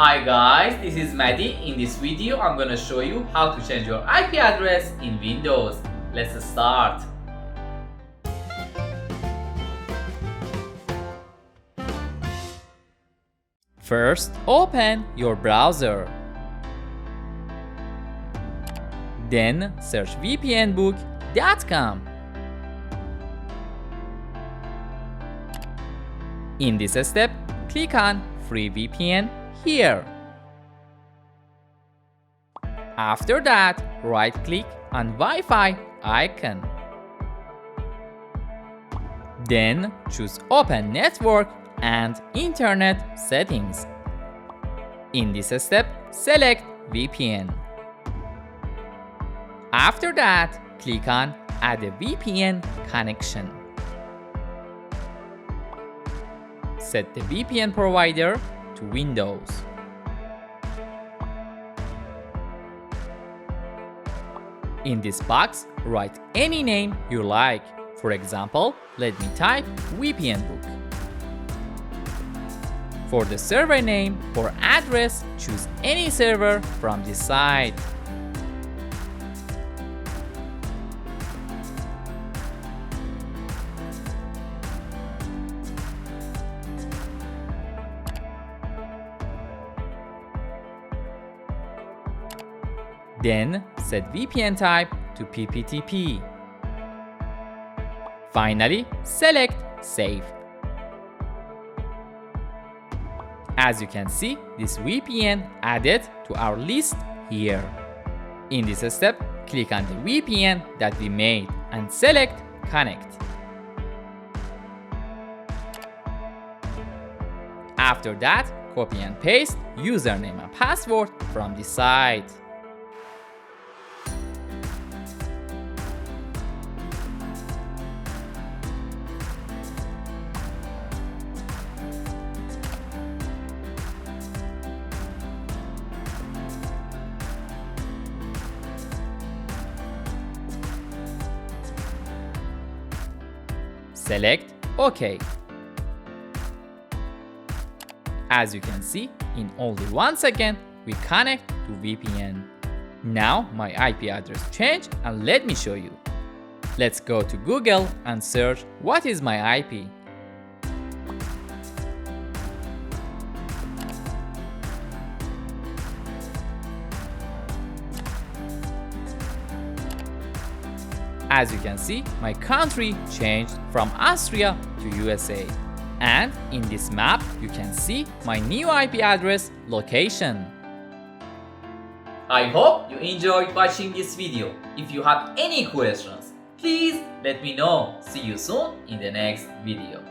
Hi guys, this is Maddie. In this video, I'm gonna show you how to change your IP address in Windows. Let's start. First, open your browser. Then search vpnbook.com. In this step, click on Free VPN here. After that, right-click on Wi-Fi icon. Then choose Open Network and Internet Settings. In this step, select VPN. After that, click on Add a VPN connection. Set the VPN provider to Windows. In this box, write any name you like. For example, let me type VPN Book. For the server name or address, choose any server from this site. Then set VPN type to PPTP. Finally, select Save. As you can see, this VPN added to our list here. In this step, click on the VPN that we made and select Connect. After that, copy and paste username and password from the site. Select OK. As you can see, in only 1 second, we connect to VPN. Now my IP address changed and let me show you. Let's go to Google and search what is my IP. As you can see, my country changed from Austria to USA. And in this map, you can see my new IP address location. I hope you enjoyed watching this video. If you have any questions, please let me know. See you soon in the next video.